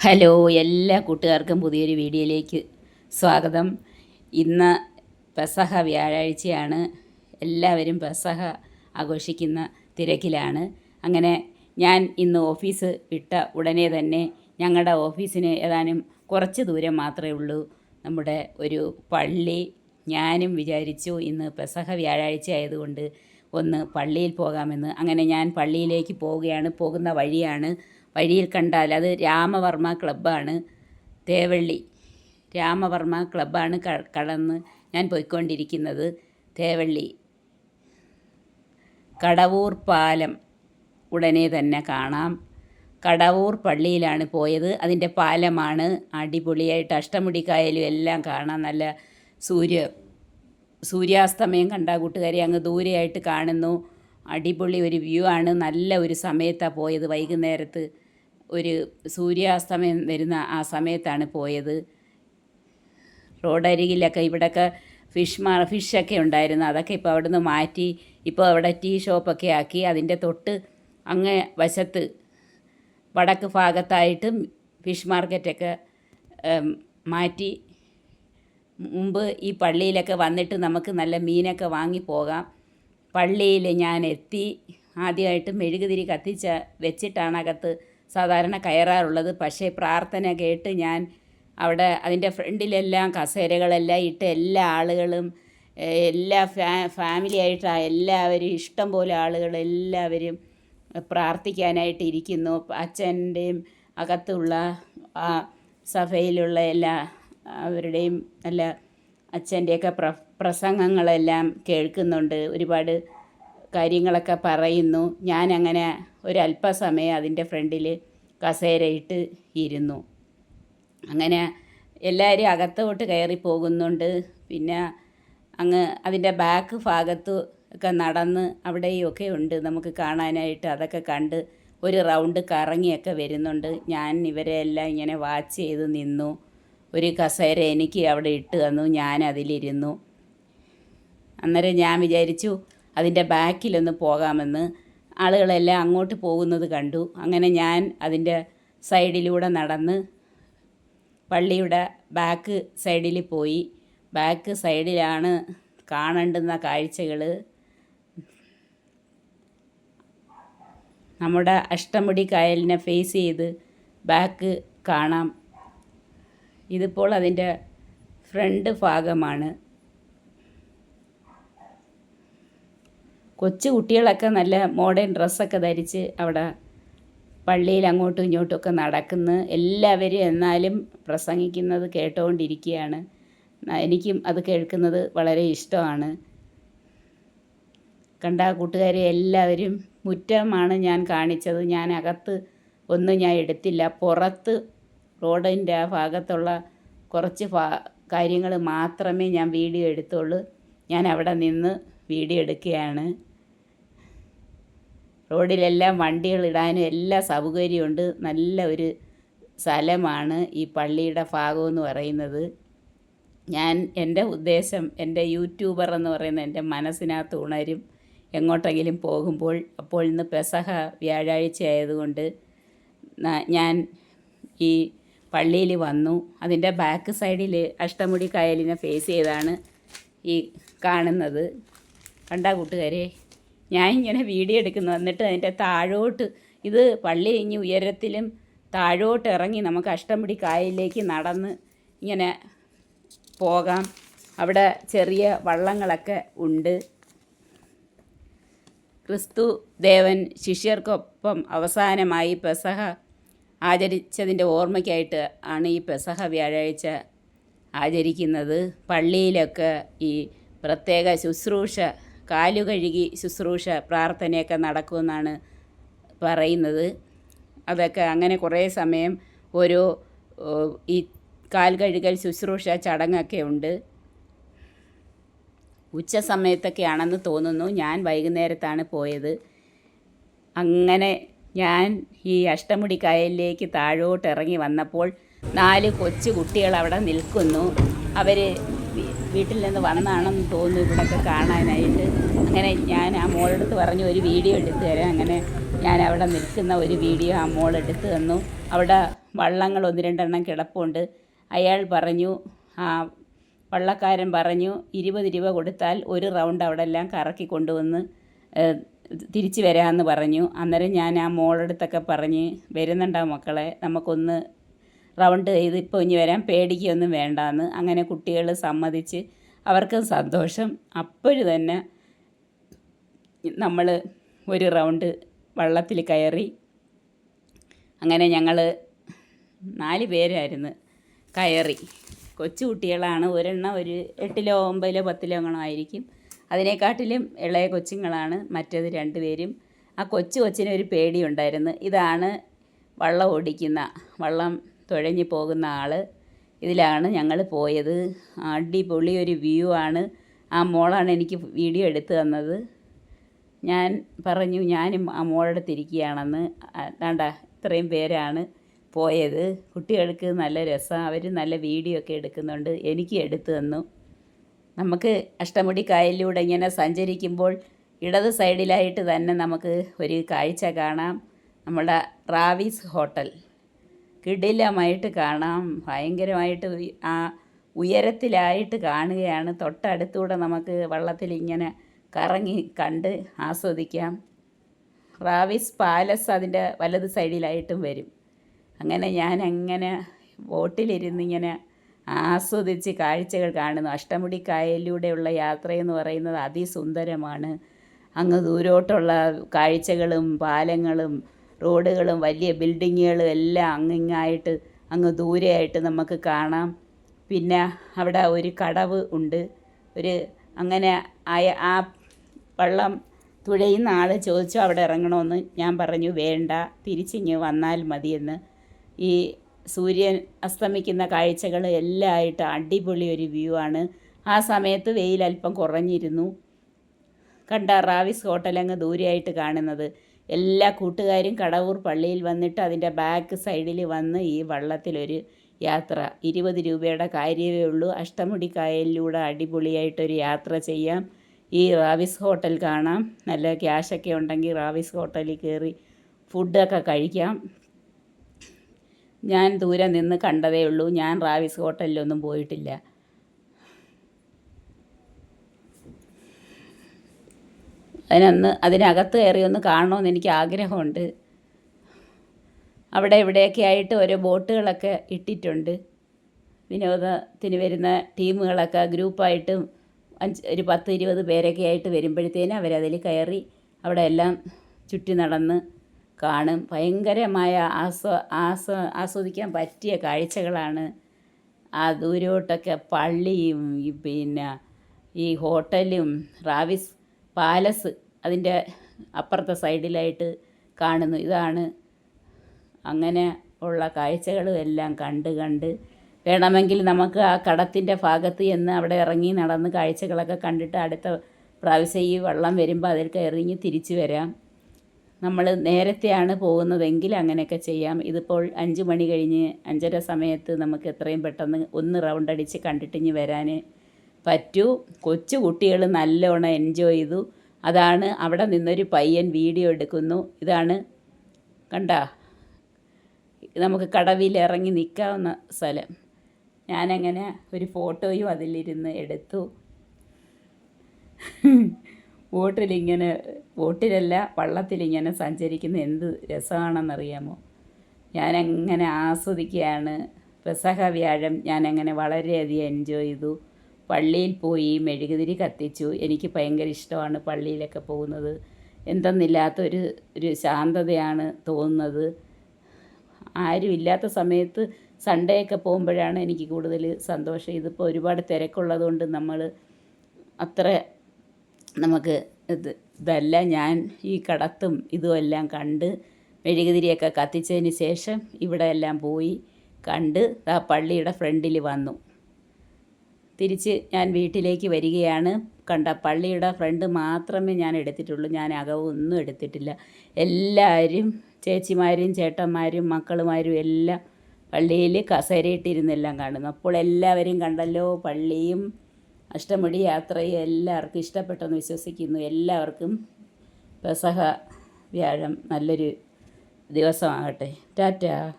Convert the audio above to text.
Hello, എല്ലാ കൂട്ടുകാർക്കും പുതിയൊരു വീഡിയോയിലേക്ക് സ്വാഗതം. ഇന്ന് പെസഹ വ്യാഴാഴ്ചയാണ്. എല്ലാവരും പെസഹ ആഘോഷിക്കുന്ന തിരക്കിലാണ്. അങ്ങനെ ഞാൻ ഇന്ന് ഓഫീസ് വിട്ട ഉടനെ തന്നെ ഞങ്ങളുടെ ഓഫീസിന് ഏതാനും കുറച്ച് ദൂരം മാത്രമേ ഉള്ളൂ നമ്മുടെ ഒരു പള്ളി. ഞാനും വിചാരിച്ചു ഇന്ന് പെസഹ വ്യാഴാഴ്ച ആയതുകൊണ്ട് ഒന്ന് പള്ളിയിൽ പോകാമെന്ന്. അങ്ങനെ ഞാൻ പള്ളിയിലേക്ക് പോകുന്ന വഴിയാണ്. വഴിയിൽ കണ്ടാൽ അത് രാമവർമ്മ ക്ലബ്ബാണ്, തേവള്ളി രാമവർമ്മ ക്ലബ്ബാണ് കടന്ന് ഞാൻ പോയിക്കൊണ്ടിരിക്കുന്നത്. തേവള്ളി കടവൂർ പാലം ഉടനെ തന്നെ കാണാം. കടവൂർ പള്ളിയിലാണ് പോയത്. അതിൻ്റെ പാലമാണ് അടിപൊളിയായിട്ട്. അഷ്ടമുടിക്കായലും എല്ലാം കാണാം. നല്ല സൂര്യാസ്തമയം കണ്ട കൂട്ടുകാരെ അങ്ങ് ദൂരെയായിട്ട് കാണുന്നു. അടിപൊളി ഒരു വ്യൂ ആണ്. നല്ല ഒരു സമയത്താണ് പോയത്. വൈകുന്നേരത്ത് ഒരു സൂര്യാസ്തമയം വരുന്ന ആ സമയത്താണ് പോയത്. റോഡരികിലൊക്കെ ഇവിടെയൊക്കെ ഫിഷൊക്കെ ഉണ്ടായിരുന്നു. അതൊക്കെ ഇപ്പോൾ അവിടെ നിന്ന് മാറ്റി ഇപ്പോൾ അവിടെ ടീ ഷോപ്പൊക്കെ ആക്കി. അതിൻ്റെ തൊട്ട് അങ്ങേ വശത്ത് വടക്ക് ഭാഗത്തായിട്ടും ഫിഷ് മാർക്കറ്റൊക്കെ മാറ്റി. മുമ്പ് ഈ പള്ളിയിലൊക്കെ വന്നിട്ട് നമുക്ക് നല്ല മീനൊക്കെ വാങ്ങി പോകാം. പള്ളിയിൽ ഞാൻ എത്തി. ആദ്യമായിട്ട് മെഴുകുതിരി വെച്ചിട്ടാണ് അകത്ത് സാധാരണ കയറാറുള്ളത്. പക്ഷേ പ്രാർത്ഥന കേട്ട് ഞാൻ അവിടെ അതിൻ്റെ ഫ്രണ്ടിലെല്ലാം കസേരകളെല്ലാം ഇട്ട് എല്ലാ ആളുകളും എല്ലാ ഫാമിലിയായിട്ടാണ് എല്ലാവരും ഇഷ്ടം പോലെ ആളുകൾ എല്ലാവരും പ്രാർത്ഥിക്കാനായിട്ട് ഇരിക്കുന്നു. അച്ഛൻ്റെയും അകത്തുള്ള ആ സഭയിലുള്ള എല്ലാ അവരുടെയും നല്ല അച്ഛൻ്റെയൊക്കെ പ്രസംഗങ്ങളെല്ലാം കേൾക്കുന്നുണ്ട്. ഒരുപാട് കാര്യങ്ങളൊക്കെ പറയുന്നു. ഞാനങ്ങനെ ഒരല്പസമയം അതിൻ്റെ ഫ്രണ്ടിൽ കസേരയിട്ട് ഇരുന്നു. അങ്ങനെ എല്ലാവരും അകത്തോട്ട് കയറി പോകുന്നുണ്ട്. പിന്നെ അങ്ങ് അതിൻ്റെ ബാക്ക് ഭാഗത്ത് ഒക്കെ നടന്ന് അവിടെയൊക്കെ ഉണ്ട് നമുക്ക് കാണാനായിട്ട്. അതൊക്കെ കണ്ട് ഒരു റൗണ്ട് കറങ്ങിയൊക്കെ വരുന്നുണ്ട്. ഞാൻ ഇവരെ എല്ലാം ഇങ്ങനെ വാച്ച് ചെയ്ത് നിന്നു. ഒരു കസേര എനിക്ക് അവിടെ ഇട്ട് തന്നു. ഞാൻ അതിലിരുന്നു. അന്നേരം ഞാൻ വിചാരിച്ചു അതിൻ്റെ ബാക്കിലൊന്ന് പോകാമെന്ന്. ആളുകളെല്ലാം അങ്ങോട്ട് പോകുന്നത് കണ്ടു. അങ്ങനെ ഞാൻ അതിൻ്റെ സൈഡിലൂടെ നടന്ന് പള്ളിയുടെ ബാക്ക് സൈഡിൽ പോയി. ബാക്ക് സൈഡിലാണ് കാണേണ്ടുന്ന കാഴ്ചകൾ. നമ്മുടെ അഷ്ടമുടി കായലിനെ ഫേസ് ചെയ്ത് ബാക്ക് കാണാം. ഇതിപ്പോൾ അതിൻ്റെ ഫ്രണ്ട് ഭാഗമാണ്. കൊച്ചു കുട്ടികളൊക്കെ നല്ല മോഡേൺ ഡ്രസ്സൊക്കെ ധരിച്ച് അവിടെ പള്ളിയിൽ അങ്ങോട്ടും ഇങ്ങോട്ടുമൊക്കെ നടക്കുന്നു. എല്ലാവരും എന്നാലും പ്രസംഗിക്കുന്നത് കേട്ടുകൊണ്ടിരിക്കുകയാണ്. എനിക്കും അത് കേൾക്കുന്നത് വളരെ ഇഷ്ടമാണ്. കണ്ട കൂട്ടുകാരെ എല്ലാവരും മുറ്റമാണ് ഞാൻ കാണിച്ചത്. ഞാൻ അകത്ത് ഒന്നും ഞാൻ എടുത്തില്ല. പുറത്ത് റോഡിൻ്റെ ആ ഭാഗത്തുള്ള കുറച്ച് കാര്യങ്ങൾ മാത്രമേ ഞാൻ വീഡിയോ എടുത്തുള്ളൂ. ഞാൻ അവിടെ നിന്ന് വീഡിയോ എടുക്കുകയാണ്. റോഡിലെല്ലാം വണ്ടികളിടാനും എല്ലാ സൗകര്യമുണ്ട്. നല്ല ഒരു സ്ഥലമാണ് ഈ പള്ളിയുടെ ഭാഗമെന്ന് പറയുന്നത്. എൻ്റെ ഉദ്ദേശം എൻ്റെ യൂട്യൂബർ എന്ന് പറയുന്ന എൻ്റെ മനസ്സിനകത്ത് ഉണരും എങ്ങോട്ടെങ്കിലും പോകുമ്പോൾ. അപ്പോൾ ഇന്ന് പെസഹ വ്യാഴാഴ്ച ആയതുകൊണ്ട് ഞാൻ ഈ പള്ളിയിൽ വന്നു. അതിൻ്റെ ബാക്ക് സൈഡിൽ അഷ്ടമുടി കായലിനെ ഫേസ് ചെയ്താണ് ഈ കാണുന്നത്. കണ്ട കൂട്ടുകാരെ, ഞാൻ ഇങ്ങനെ വീഡിയോ എടുക്കുന്നു. എന്നിട്ട് അതിൻ്റെ താഴോട്ട് ഇത് പള്ളി ഇനി ഉയരത്തിലും താഴോട്ട് ഇറങ്ങി നമുക്ക് അഷ്ടമുടി കായലിലേക്ക് നടന്ന് ഇങ്ങനെ പോകാം. അവിടെ ചെറിയ വള്ളങ്ങളൊക്കെ ഉണ്ട്. ക്രിസ്തു ദേവൻ ശിഷ്യർക്കൊപ്പം അവസാനമായി പെസഹ ആചരിച്ചതിൻ്റെ ഓർമ്മയ്ക്കായിട്ട് ആണ് ഈ പെസഹ വ്യാഴാഴ്ച ആചരിക്കുന്നത്. പള്ളിയിലൊക്കെ ഈ പ്രത്യേക ശുശ്രൂഷ, കാലുകഴുകി ശുശ്രൂഷ, പ്രാർത്ഥനയൊക്കെ നടക്കുമെന്നാണ് പറയുന്നത്. അതൊക്കെ അങ്ങനെ കുറേ സമയം ഓരോ ഈ കാൽ കഴുകൽ ശുശ്രൂഷ ചടങ്ങൊക്കെ ഉണ്ട്. ഉച്ച സമയത്തൊക്കെയാണെന്ന് തോന്നുന്നു. ഞാൻ വൈകുന്നേരത്താണ് പോയത്. അങ്ങനെ ഞാൻ ഈ അഷ്ടമുടി കായലിലേക്ക് താഴോട്ട് ഇറങ്ങി വന്നപ്പോൾ 4 കൊച്ചു കുട്ടികൾ അവിടെ നിൽക്കുന്നു. അവർ വീട്ടിൽ നിന്ന് വന്നാണെന്ന് തോന്നുന്നു ഇവിടെയൊക്കെ കാണാനായിട്ട്. അങ്ങനെ ഞാൻ ആ മോളടുത്ത് പറഞ്ഞു ഒരു വീഡിയോ എടുത്തു തരാം. അങ്ങനെ ഞാൻ അവിടെ നിൽക്കുന്ന ഒരു വീഡിയോ ആ മോൾ എടുത്തു തന്നു. അവിടെ വള്ളങ്ങൾ 1-2 കിടപ്പുണ്ട്. അയാൾ പറഞ്ഞു, ആ വള്ളക്കാരൻ പറഞ്ഞു 20 രൂപ കൊടുത്താൽ ഒരു റൗണ്ട് അവിടെ എല്ലാം കറക്കി കൊണ്ടുവന്ന് തിരിച്ചു വരാമെന്ന് പറഞ്ഞു. അന്നേരം ഞാൻ ആ മോളടുത്തൊക്കെ പറഞ്ഞ്, വരുന്നുണ്ടോ മക്കളെ, നമുക്കൊന്ന് റൗണ്ട് ചെയ്ത് ഇപ്പോൾ ഇനി വരാൻ പേടിക്കൊന്നും വേണ്ടാന്ന്. അങ്ങനെ കുട്ടികൾ സമ്മതിച്ച്, അവർക്കും സന്തോഷം. അപ്പോഴും തന്നെ നമ്മൾ ഒരു റൗണ്ട് വള്ളത്തിൽ കയറി. അങ്ങനെ ഞങ്ങൾ 4 പേരായിരുന്നു കയറി. കൊച്ചു കുട്ടികളാണ്. ഒരെണ്ണം ഒരു 8ലോ 9ലോ 10ലോ ആയിരിക്കും. അതിനെക്കാട്ടിലും ഇളയ കൊച്ചുങ്ങളാണ് മറ്റേത് 2 പേരും. ആ കൊച്ചിന് ഒരു പേടിയുണ്ടായിരുന്നു. ഇതാണ് വള്ളം ഓടിക്കുന്ന, വള്ളം തുഴഞ്ഞു പോകുന്ന ആൾ. ഇതിലാണ് ഞങ്ങൾ പോയത്. അടിപൊളി ഒരു വ്യൂ ആണ്. ആ മോളാണ് എനിക്ക് വീഡിയോ എടുത്തു തന്നത്. ഞാൻ പറഞ്ഞു ഞാനും ആ മോളടുത്തിരിക്കുകയാണെന്ന്. വേണ്ട, ഇത്രയും പേരാണ് പോയത്. കുട്ടികൾക്ക് നല്ല രസമാണ്. അവർ നല്ല വീഡിയോ ഒക്കെ എടുക്കുന്നുണ്ട്. എനിക്ക് എടുത്തു തന്നു. നമുക്ക് അഷ്ടമുടി കായലിലൂടെ ഇങ്ങനെ സഞ്ചരിക്കുമ്പോൾ ഇടത് സൈഡിലായിട്ട് തന്നെ നമുക്ക് ഒരു കാഴ്ച കാണാം. നമ്മുടെ റാവിസ് ഹോട്ടൽ കിടിലമായിട്ട് കാണാം. ഭയങ്കരമായിട്ട് ആ ഉയരത്തിലായിട്ട് കാണുകയാണ്. തൊട്ടടുത്തൂടെ നമുക്ക് വള്ളത്തിൽ ഇങ്ങനെ കറങ്ങി കണ്ട് ആസ്വദിക്കാം. റാവിസ് പാലസ് അതിൻ്റെ വലത് സൈഡിലായിട്ടും വരും. അങ്ങനെ ഞാൻ അങ്ങനെ ബോട്ടിലിരുന്നിങ്ങനെ ആസ്വദിച്ച് കാഴ്ചകൾ കാണുന്നു. അഷ്ടമുടി കായലിലൂടെയുള്ള യാത്രയെന്ന് പറയുന്നത് അതിസുന്ദരമാണ്. അങ്ങ് ദൂരോട്ടുള്ള കാഴ്ചകളും പാലങ്ങളും റോഡുകളും വലിയ ബിൽഡിങ്ങുകളും എല്ലാം അങ്ങിങ്ങായിട്ട് അങ്ങ് ദൂരെയായിട്ട് നമുക്ക് കാണാം. പിന്നെ അവിടെ ഒരു കടവ് ഉണ്ട്. അങ്ങനെ ആ വള്ളം തുഴയുന്ന ആൾ ചോദിച്ചു അവിടെ ഇറങ്ങണമെന്ന്. ഞാൻ പറഞ്ഞു വേണ്ട, തിരിച്ചിങ്ങ് വന്നാൽ മതിയെന്ന്. ഈ സൂര്യൻ അസ്തമിക്കുന്ന കാഴ്ചകൾ എല്ലാം ആയിട്ട് അടിപൊളി ഒരു വ്യൂ ആണ്. ആ സമയത്ത് വെയിൽ അല്പം കുറഞ്ഞിരുന്നു. കണ്ട റാവിസ് ഹോട്ടൽ അങ്ങ് ദൂരെയായിട്ട് കാണുന്നത്. എല്ലാ കൂട്ടുകാരും കടവൂർ പള്ളിയിൽ വന്നിട്ട് അതിൻ്റെ ബാക്ക് സൈഡിൽ വന്ന് ഈ വള്ളത്തിലൊരു യാത്ര. 20 രൂപയുടെ കാര്യമേ ഉള്ളൂ. അഷ്ടമുടി കായലിലൂടെ അടിപൊളിയായിട്ടൊരു യാത്ര ചെയ്യാം. ഈ റാവിസ് ഹോട്ടൽ കാണാം. നല്ല ക്യാഷൊക്കെ ഉണ്ടെങ്കിൽ റാവിസ് ഹോട്ടലിൽ കയറി ഫുഡൊക്കെ കഴിക്കാം. ഞാൻ ദൂരെ നിന്ന് കണ്ടതേ ഉള്ളൂ. ഞാൻ റാവിസ് ഹോട്ടലിലൊന്നും പോയിട്ടില്ല. അതിനകത്ത് കയറി ഒന്ന് കാണണമെന്ന് എനിക്ക് ആഗ്രഹമുണ്ട്. അവിടെ ഇവിടെയൊക്കെ ആയിട്ട് ഓരോ ബോട്ടുകളൊക്കെ ഇട്ടിട്ടുണ്ട്. വിനോദത്തിന് വരുന്ന ടീമുകളൊക്കെ ഗ്രൂപ്പായിട്ടും ഒരു 10-20 പേരൊക്കെ ആയിട്ട് വരുമ്പോഴത്തേനും അവരതിൽ കയറി അവിടെ എല്ലാം ചുറ്റി നടന്ന് കാണും. ഭയങ്കരമായ ആസ്വദിക്കാൻ പറ്റിയ കാഴ്ചകളാണ്. ആ ദൂരോട്ടൊക്കെ പള്ളിയും പിന്നെ ഈ ഹോട്ടലും റാവിസ് പാലസ് അതിൻ്റെ അപ്പുറത്തെ സൈഡിലായിട്ട് കാണുന്നു. ഇതാണ് അങ്ങനെ ഉള്ള കാഴ്ചകളും എല്ലാം കണ്ട് വേണമെങ്കിൽ നമുക്ക് ആ കടത്തിൻ്റെ ഭാഗത്ത് ചെന്ന് അവിടെ ഇറങ്ങി നടന്ന് കാഴ്ചകളൊക്കെ കണ്ടിട്ട് അടുത്ത പ്രാവശ്യം ഈ വള്ളം വരുമ്പോൾ അതിൽ കയറി തിരിച്ചു വരാം. നമ്മൾ നേരത്തെയാണ് പോകുന്നതെങ്കിൽ അങ്ങനെയൊക്കെ ചെയ്യാം. ഇതിപ്പോൾ 5 മണി കഴിഞ്ഞ് 5:30 സമയത്ത് നമുക്ക് എത്രയും പെട്ടെന്ന് ഒന്ന് റൗണ്ട് അടിച്ച് കണ്ടിട്ടിഞ്ഞ് വരാൻ പറ്റൂ. കൊച്ചു കുട്ടികൾ നല്ലോണം എൻജോയ് ചെയ്തു. അതാണ് അവിടെ നിന്നൊരു പയ്യൻ വീഡിയോ എടുക്കുന്നു. ഇതാണ് കണ്ട, നമുക്ക് കടവിൽ ഇറങ്ങി നിൽക്കാവുന്ന സ്ഥലം. ഞാനങ്ങനെ ഒരു ഫോട്ടോയും അതിലിരുന്ന് എടുത്തു. ബോട്ടിലല്ല വള്ളത്തിലിങ്ങനെ സഞ്ചരിക്കുന്ന എന്ത് രസമാണെന്നറിയാമോ. ഞാനങ്ങനെ ആസ്വദിക്കുകയാണ്. പെസഹ വ്യാഴം ഞാനങ്ങനെ വളരെയധികം എൻജോയ് ചെയ്തു. പള്ളിയിൽ പോയി മെഴുകുതിരി കത്തിച്ചു. എനിക്ക് ഭയങ്കര ഇഷ്ടമാണ് പള്ളിയിലൊക്കെ പോകുന്നത്. എന്തെന്നില്ലാത്തൊരു ശാന്തതയാണ് തോന്നുന്നത്. ആരും ഇല്ലാത്ത സമയത്ത് സൺഡേ ഒക്കെ പോകുമ്പോഴാണ് എനിക്ക് കൂടുതൽ സന്തോഷം. ഇതിപ്പോൾ ഒരുപാട് തിരക്കുള്ളതുകൊണ്ട് നമ്മൾ അത്ര നമുക്ക് ഇതല്ല. ഞാൻ ഈ കടത്തും ഇതുമെല്ലാം കണ്ട് മെഴുകുതിരിയൊക്കെ കത്തിച്ചതിന് ശേഷം ഇവിടെ എല്ലാം പോയി കണ്ട് ആ പള്ളിയുടെ ഫ്രണ്ടിൽ വന്നു. തിരിച്ച് ഞാൻ വീട്ടിലേക്ക് വരികയാണ്. കണ്ട പള്ളിയുടെ ഫ്രണ്ട് മാത്രമേ ഞാൻ എടുത്തിട്ടുള്ളൂ. ഞാൻ അകമൊന്നും എടുത്തിട്ടില്ല. എല്ലാവരും ചേച്ചിമാരും ചേട്ടന്മാരും മക്കളുമാരും എല്ലാം പള്ളിയിൽ കസേരയിട്ടിരുന്നെല്ലാം കാണുന്നു. അപ്പോൾ എല്ലാവരും കണ്ടല്ലോ, പള്ളിയും അഷ്ടമുടി യാത്രയും എല്ലാവർക്കും ഇഷ്ടപ്പെട്ടെന്ന് വിശ്വസിക്കുന്നു. എല്ലാവർക്കും പെസഹ വ്യാഴം നല്ലൊരു ദിവസമാകട്ടെ. ടാറ്റാ.